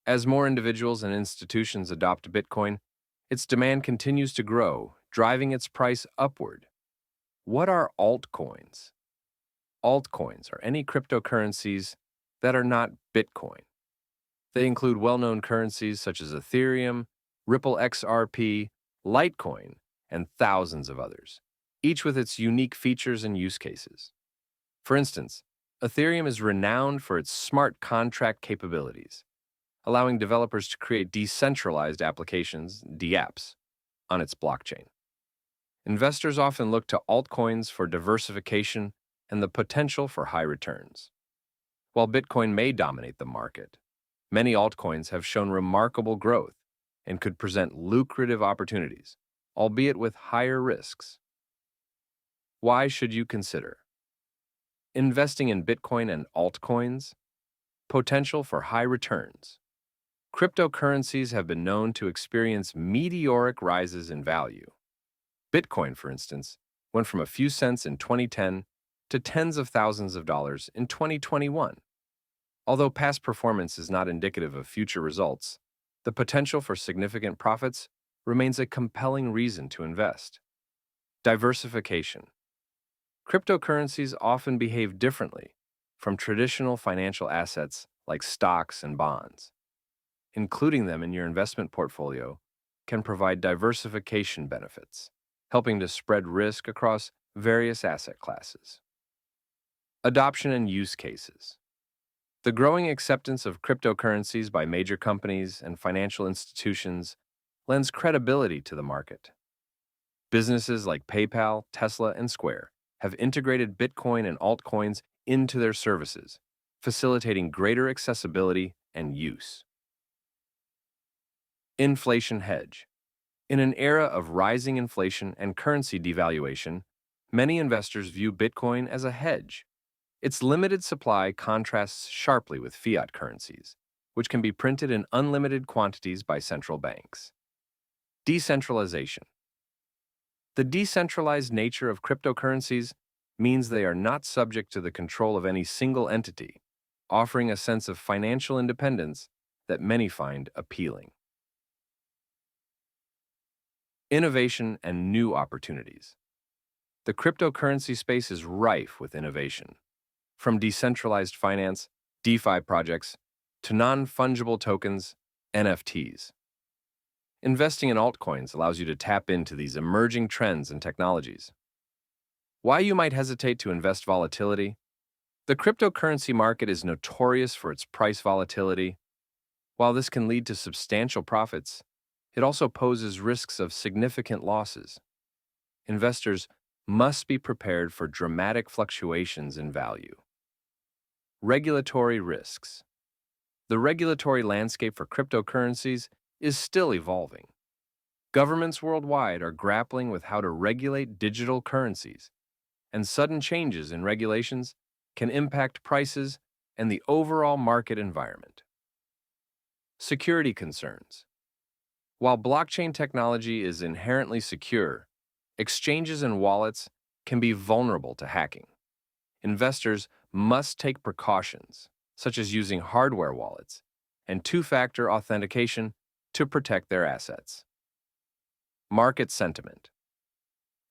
As more individuals and institutions adopt Bitcoin, its demand continues to grow, driving its price upward. What are altcoins? Altcoins are any cryptocurrencies that are not Bitcoin. They include well-known currencies such as Ethereum, Ripple XRP, Litecoin, and thousands of others, each with its unique features and use cases. For instance, Ethereum is renowned for its smart contract capabilities, allowing developers to create decentralized applications, dApps, on its blockchain. Investors often look to altcoins for diversification and the potential for high returns. While Bitcoin may dominate the market, many altcoins have shown remarkable growth and could present lucrative opportunities, albeit with higher risks. Why should you consider investing in Bitcoin and altcoins? Potential for high returns. Cryptocurrencies have been known to experience meteoric rises in value. Bitcoin, for instance, went from a few cents in 2010 to tens of thousands of dollars in 2021. Although past performance is not indicative of future results, the potential for significant profits remains a compelling reason to invest. Diversification. Cryptocurrencies often behave differently from traditional financial assets like stocks and bonds. Including them in your investment portfolio can provide diversification benefits, helping to spread risk across various asset classes. Adoption and use cases. The growing acceptance of cryptocurrencies by major companies and financial institutions lends credibility to the market. Businesses like PayPal, Tesla, and Square have integrated Bitcoin and altcoins into their services, facilitating greater accessibility and use. Inflation hedge. In an era of rising inflation and currency devaluation, many investors view Bitcoin as a hedge. Its limited supply contrasts sharply with fiat currencies, which can be printed in unlimited quantities by central banks. Decentralization. The decentralized nature of cryptocurrencies means they are not subject to the control of any single entity, offering a sense of financial independence that many find appealing. Innovation and new opportunities. The cryptocurrency space is rife with innovation. From decentralized finance, DeFi projects, to non-fungible tokens, NFTs. Investing in altcoins allows you to tap into these emerging trends and technologies. Why you might hesitate to invest volatility? The cryptocurrency market is notorious for its price volatility. While this can lead to substantial profits, it also poses risks of significant losses. Investors must be prepared for dramatic fluctuations in value. Regulatory risks. The regulatory landscape for cryptocurrencies is still evolving. Governments worldwide are grappling with how to regulate digital currencies, and sudden changes in regulations can impact prices and the overall market environment. Security concerns. While blockchain technology is inherently secure, exchanges and wallets can be vulnerable to hacking. Investors must take precautions, such as using hardware wallets and two-factor authentication to protect their assets. Market sentiment.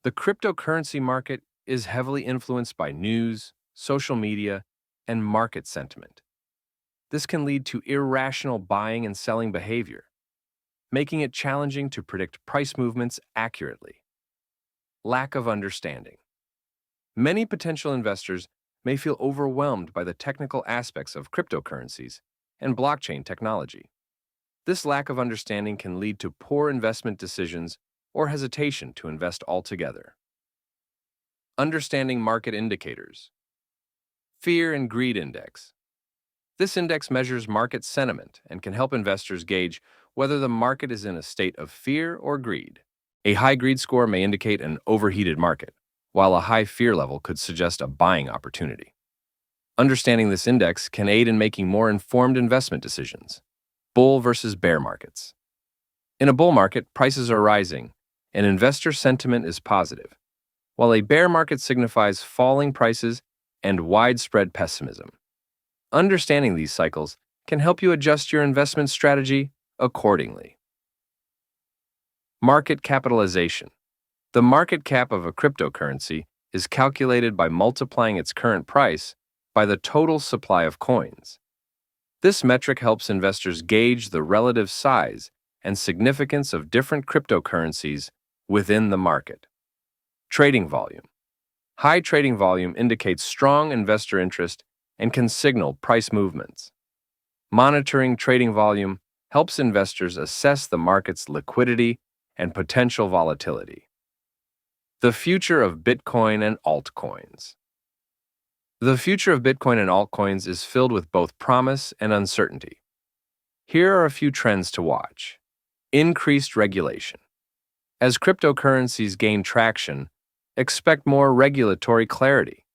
The cryptocurrency market is heavily influenced by news, social media, and market sentiment. This can lead to irrational buying and selling behavior, making it challenging to predict price movements accurately. Lack of understanding. Many potential investors may feel overwhelmed by the technical aspects of cryptocurrencies and blockchain technology. This lack of understanding can lead to poor investment decisions or hesitation to invest altogether. Understanding market indicators. Fear and Greed Index. This index measures market sentiment and can help investors gauge whether the market is in a state of fear or greed. A high greed score may indicate an overheated market, while a high fear level could suggest a buying opportunity. Understanding this index can aid in making more informed investment decisions. Bull versus bear markets. In a bull market, prices are rising, and investor sentiment is positive, while a bear market signifies falling prices and widespread pessimism. Understanding these cycles can help you adjust your investment strategy accordingly. Market capitalization. The market cap of a cryptocurrency is calculated by multiplying its current price by the total supply of coins. This metric helps investors gauge the relative size and significance of different cryptocurrencies within the market. Trading volume. High trading volume indicates strong investor interest and can signal price movements. Monitoring trading volume helps investors assess the market's liquidity and potential volatility. The future of Bitcoin and altcoins. The future of Bitcoin and altcoins is filled with both promise and uncertainty. Here are a few trends to watch. Increased regulation. As cryptocurrencies gain traction, expect more regulatory clarity.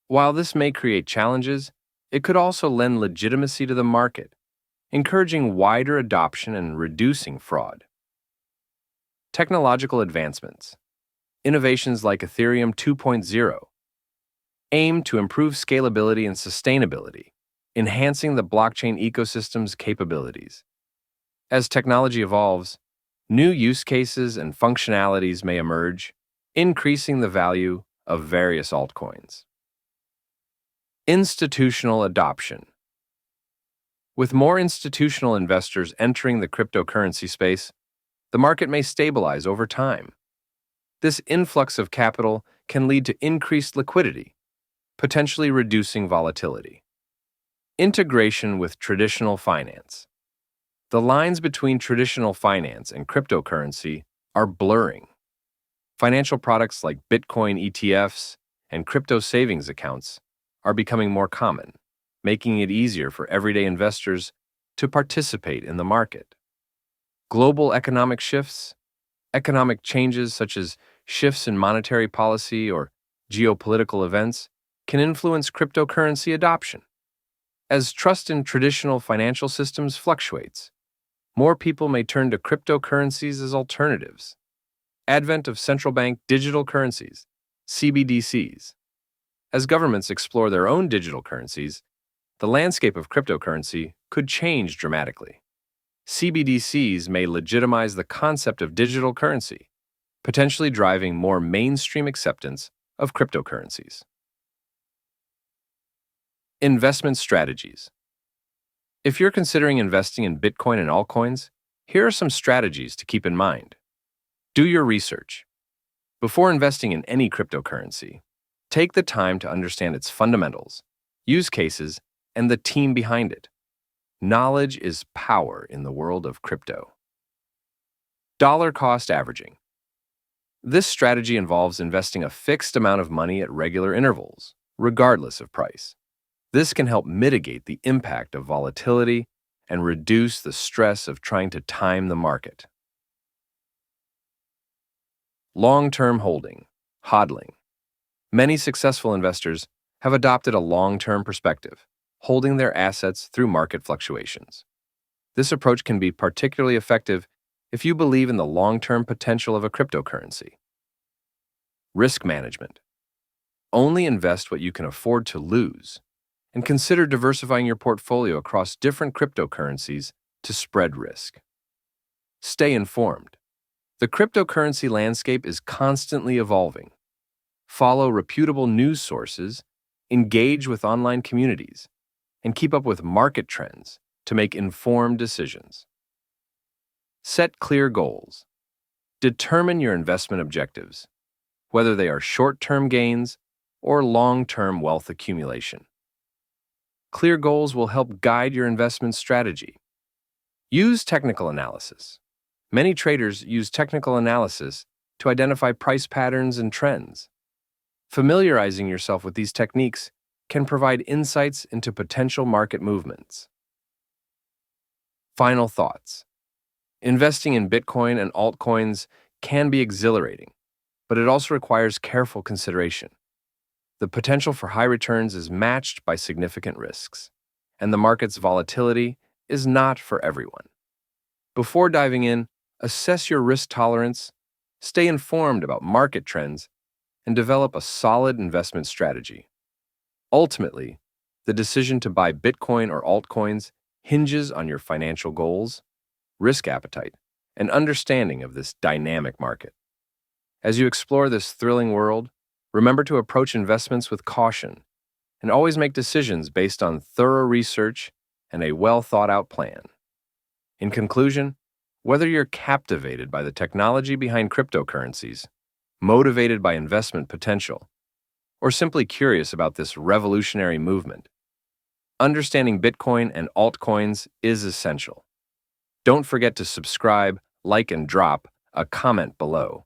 While this may create challenges, it could also lend legitimacy to the market, encouraging wider adoption and reducing fraud. Technological advancements. Innovations like Ethereum 2.0 aim to improve scalability and sustainability, enhancing the blockchain ecosystem's capabilities. As technology evolves, new use cases and functionalities may emerge, increasing the value of various altcoins. Institutional adoption. With more institutional investors entering the cryptocurrency space, the market may stabilize over time. This influx of capital can lead to increased liquidity, potentially reducing volatility. Integration with traditional finance. The lines between traditional finance and cryptocurrency are blurring. Financial products like Bitcoin ETFs and crypto savings accounts are becoming more common, making it easier for everyday investors to participate in the market. Global economic shifts. Economic changes such as shifts in monetary policy or geopolitical events can influence cryptocurrency adoption. As trust in traditional financial systems fluctuates, more people may turn to cryptocurrencies as alternatives. Advent of central bank digital currencies, CBDCs. As governments explore their own digital currencies, the landscape of cryptocurrency could change dramatically. CBDCs may legitimize the concept of digital currency, potentially driving more mainstream acceptance of cryptocurrencies. Investment strategies. If you're considering investing in Bitcoin and altcoins, here are some strategies to keep in mind. Do your research. Before investing in any cryptocurrency, take the time to understand its fundamentals, use cases, and the team behind it. Knowledge is power in the world of crypto. Dollar cost averaging. This strategy involves investing a fixed amount of money at regular intervals, regardless of price. This can help mitigate the impact of volatility and reduce the stress of trying to time the market. Long-term holding, hodling. Many successful investors have adopted a long-term perspective, holding their assets through market fluctuations. This approach can be particularly effective if you believe in the long-term potential of a cryptocurrency. Risk management. Only invest what you can afford to lose, and consider diversifying your portfolio across different cryptocurrencies to spread risk. Stay informed. The cryptocurrency landscape is constantly evolving. Follow reputable news sources, engage with online communities, and keep up with market trends to make informed decisions. Set clear goals. Determine your investment objectives, whether they are short-term gains or long-term wealth accumulation. Clear goals will help guide your investment strategy. Use technical analysis. Many traders use technical analysis to identify price patterns and trends. Familiarizing yourself with these techniques can provide insights into potential market movements. Final thoughts. Investing in Bitcoin and altcoins can be exhilarating, but it also requires careful consideration. The potential for high returns is matched by significant risks, and the market's volatility is not for everyone. Before diving in, assess your risk tolerance, stay informed about market trends, and develop a solid investment strategy. Ultimately, the decision to buy Bitcoin or altcoins hinges on your financial goals, risk appetite, and understanding of this dynamic market. As you explore this thrilling world, remember to approach investments with caution and always make decisions based on thorough research and a well thought out plan. In conclusion, whether you're captivated by the technology behind cryptocurrencies, motivated by investment potential, or simply curious about this revolutionary movement, understanding Bitcoin and altcoins is essential. Don't forget to subscribe, like, and drop a comment below.